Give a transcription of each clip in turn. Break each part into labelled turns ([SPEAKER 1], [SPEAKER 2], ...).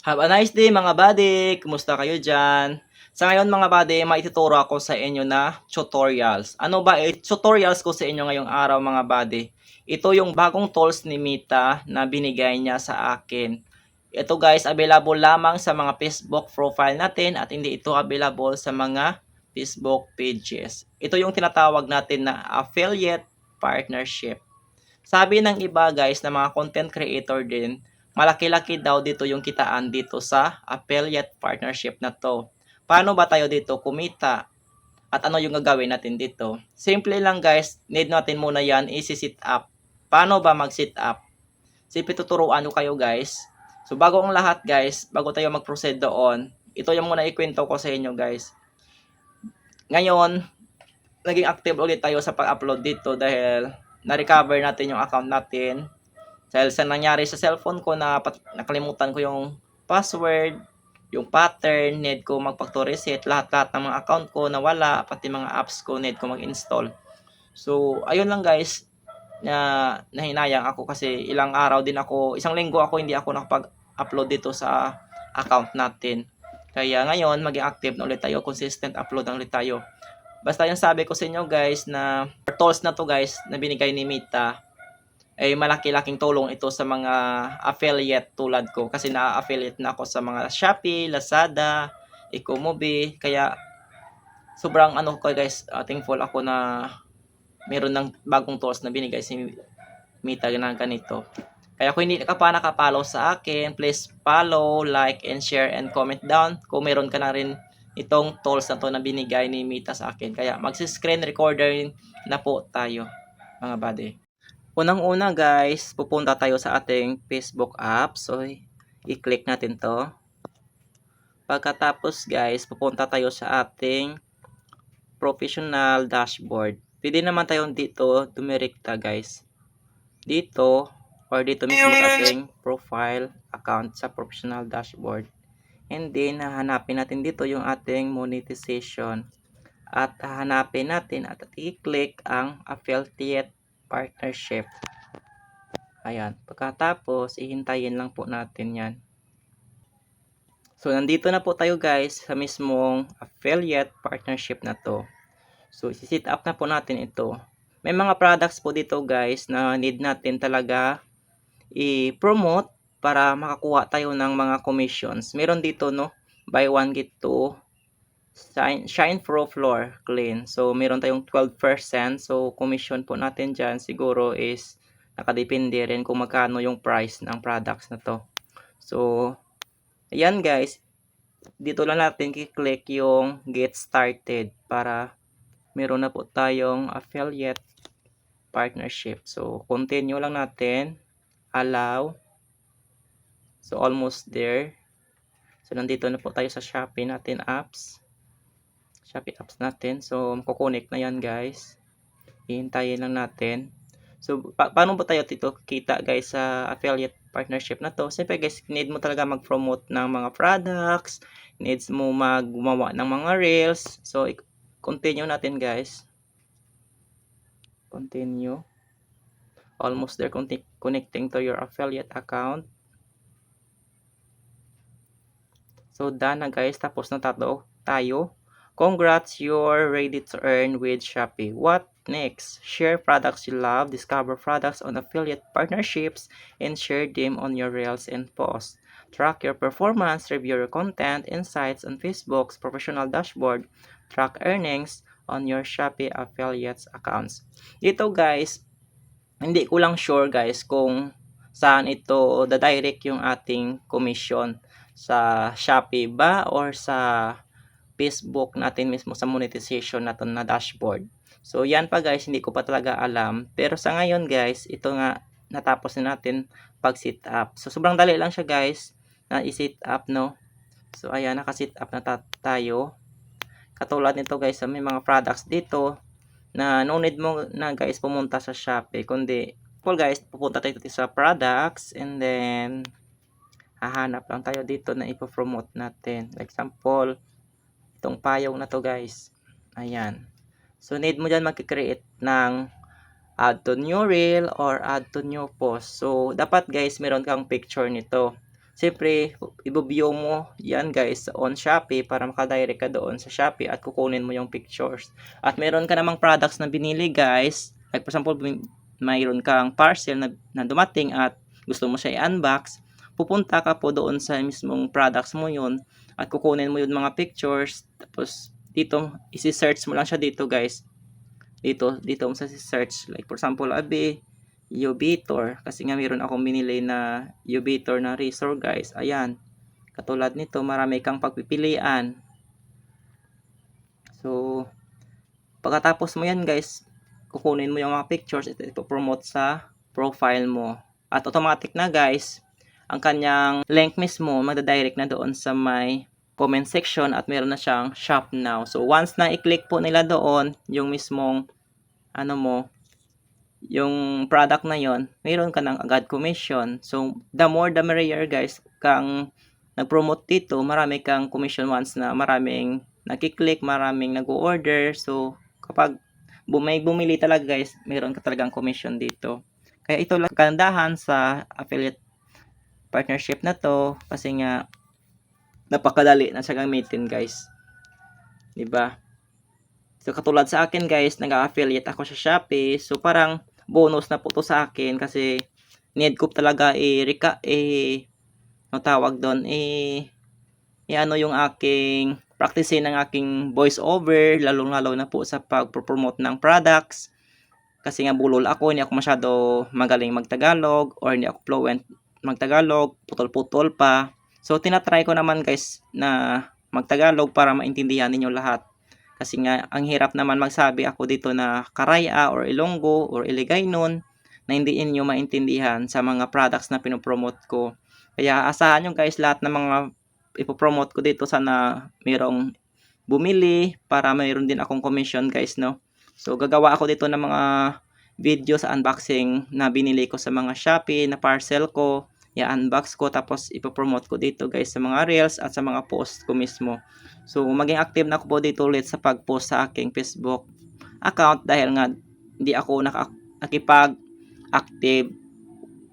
[SPEAKER 1] Have a nice day mga buddy! Kumusta kayo dyan? Sa ngayon mga buddy, maituturo ako sa inyo na tutorials. Ano ba tutorials ko sa inyo ngayong araw mga buddy? Ito yung bagong tools ni Meta na binigay niya sa akin. Ito guys, available lamang sa mga Facebook profile natin at hindi ito available sa mga Facebook pages. Ito yung tinatawag natin na affiliate partnership. Sabi ng iba guys na mga content creator din, malaki-laki daw dito yung kitaan dito sa affiliate partnership na to. Paano ba tayo dito kumita? At ano yung gagawin natin dito? Simple lang guys, need natin muna yan isi-sit up. Paano ba mag-sit up? Simple tuturuan ko kayo guys. So bago ang lahat guys, bago tayo mag-proceed doon, ito yung muna ikwento ko sa inyo guys. Ngayon, naging active ulit tayo sa pag-upload dito dahil na-recover natin yung account natin. Dahil sa nangyari sa cellphone ko na nakalimutan ko yung password, yung pattern, need ko mag-factory reset, lahat-lahat ng mga account ko nawala, pati mga apps ko need ko mag-install. So, ayun lang guys, na nahinayang ako kasi isang linggo ako hindi ako nakapag-upload dito sa account natin. Kaya ngayon, maging active na ulit tayo, consistent upload na ulit tayo. Basta yung sabi ko sa inyo guys na tools na to guys na binigay ni Meta ay malaki-laking tulong ito sa mga affiliate tulad ko kasi na-affiliate na ako sa mga Shopee, Lazada, Ecomovie, kaya sobrang ano ko guys, thankful ako na meron ng bagong tools na binigay si Meta na ganito. Kaya kung hindi ka pa nakapollow sa akin, please follow, like, and share, and comment down kung meron ka na rin itong tools na to na binigay ni Meta sa akin. Kaya mag-screen recorder na po tayo mga buddy. Unang-una guys, pupunta tayo sa ating Facebook app. So, i-click natin to. Pagkatapos guys, pupunta tayo sa ating professional dashboard. Pwede naman tayong dito dumirekta guys. Dito or dito mismo sa ating profile account sa professional dashboard. And then, hahanapin natin dito yung ating monetization. At hahanapin natin at i-click ang affiliate partnership. Ayan. Pagkatapos, ihintayin lang po natin yan. So, nandito na po tayo guys sa mismong affiliate partnership na to. So, isi-set up na po natin ito. May mga products po dito guys na need natin talaga i-promote para makakuha tayo ng mga commissions. Meron dito no, buy one get two, Shine Pro Floor Clean. So, meron tayong 12%. So, commission po natin dyan siguro is nakadepende rin kung magkano yung price ng products na to. So, ayan guys. Dito lang natin i-click yung Get Started para meron na po tayong affiliate partnership. So, continue lang natin. Allow. So, almost there. So, nandito na po tayo sa Shopee natin apps. Shopee apps natin. So, makukonek na yan guys. Hihintayin lang natin. So, paano ba tayo dito kita guys sa affiliate partnership na to? Siyempre guys, need mo talaga mag-promote ng mga products. Needs mo gumawa ng mga reels. So, continue natin guys. Continue. Almost there, connecting to your affiliate account. So, done na guys. Tapos na tayo. Congrats, you're ready to earn with Shopee. What next? Share products you love, discover products on affiliate partnerships, and share them on your reels and posts. Track your performance, review your content, insights on Facebook's professional dashboard, track earnings on your Shopee affiliates accounts. Dito guys, hindi ko lang sure guys kung saan ito direct yung ating commission, sa Shopee ba or sa Facebook natin mismo sa monetization natin na dashboard. So yan pa guys, hindi ko pa talaga alam, pero sa ngayon guys, ito nga natapos na natin pag sit up. So sobrang dali lang siya guys na i-sit up no. So ayan, naka-sit up na tayo. Katulad nito guys, may mga products dito na no need mo na guys pumunta sa Shopee, kundi guys, pupunta tayo dito sa products and then hahanap lang tayo dito na ipo-promote natin. For example, itong payong na to guys. Ayan. So, need mo dyan mag-create ng add to new reel or add to new post. So, dapat guys, meron kang picture nito. siyempre i-view mo yan guys on Shopee para makadirect ka doon sa Shopee at kukunin mo yung pictures. At meron ka namang products na binili guys, like for example, mayroon kang parcel na dumating at gusto mo siya i-unbox, pupunta ka po doon sa mismong products mo yun at kukunin mo yung mga pictures, tapos dito isi-search mo lang siya dito guys. Dito mo sa search, like for example Abe Ubitor, kasi nga meron akong binili na Ubitor na razor guys. Ayan, katulad nito marami kang pagpipilian. So pagkatapos mo yan guys, kukunin mo yung mga pictures, ito ipopromote sa profile mo at automatic na guys ang kanyang link mismo magdadirect na doon sa may comment section at meron na siyang shop now. So once na i-click po nila doon yung mismong ano mo, yung product na yon, mayroon ka ng agad commission. So the more the merrier guys, kang nag-promote dito, marami kang commission once na maraming nakiklik, maraming nag-order. So kapag may bumili talaga guys, mayroon ka talagang commission dito. Kaya ito lang kagandahan sa affiliate partnership na to, kasi nga napakadali na siya gamitin guys. 'Di ba? So katulad sa akin guys, nag-affiliate ako sa Shopee. So parang bonus na po to sa akin kasi need ko talaga ano tawag doon, ano yung aking practicein ng aking voice over, lalo na po sa pag-promote ng products. Kasi nga bulol ako, hindi ako masyado magaling magtagalog or hindi ako fluent magtagalog, putol-putol pa. So tinatry ko naman guys na magtagalog para maintindihan ninyo lahat. Kasi nga ang hirap naman magsabi ako dito na Karaya or Ilonggo or Iligaynon na hindi inyo maintindihan sa mga products na pinopromote ko. Kaya asahan nyo guys, lahat ng mga ipopromote ko dito sana mayroong bumili para mayroon din akong commission guys, no. So gagawa ako dito ng mga video sa unboxing na binili ko sa mga Shopee na parcel ko, i-unbox ko tapos ipopromote ko dito guys sa mga reels at sa mga post ko mismo. So maging active na ako po dito ulit sa pag-post sa aking Facebook account dahil nga hindi ako nakipag-active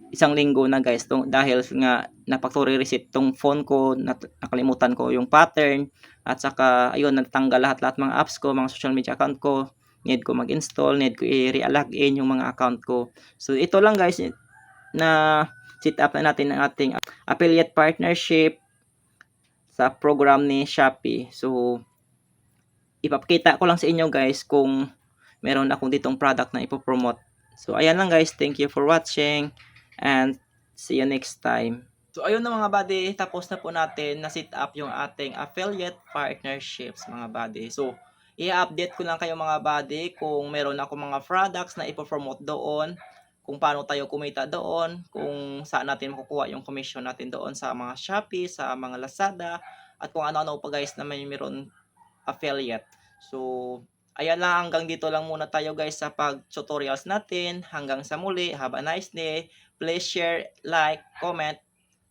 [SPEAKER 1] isang linggo na guys dahil nga napag-factory reset tong phone ko, nakalimutan ko yung pattern at saka ayun, natanggal lahat mga apps ko, mga social media account ko, need ko mag-install, need ko i-re-login yung mga account ko. So ito lang guys na set up na natin ang ating affiliate partnership sa program ni Shopee. So ipapakita ko lang sa inyo guys kung meron akong ditong product na ipopromote. So ayan lang guys, thank you for watching and see you next time. So ayun na mga buddy, tapos na po natin na set up yung ating affiliate partnerships mga buddy. So i-update ko lang kayo mga buddy kung meron ako mga products na ipopromote doon, kung paano tayo kumita doon, kung saan natin makukuha yung commission natin doon sa mga Shopee, sa mga Lazada, at kung ano-ano pa guys na meron affiliate. So ayan lang, hanggang dito lang muna tayo guys sa pag-tutorials natin. Hanggang sa muli, have a nice day. Please share, like, comment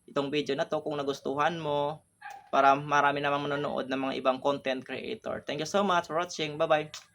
[SPEAKER 1] itong video na to kung nagustuhan mo para marami namang manonood ng mga ibang content creator. Thank you so much for watching. Bye-bye.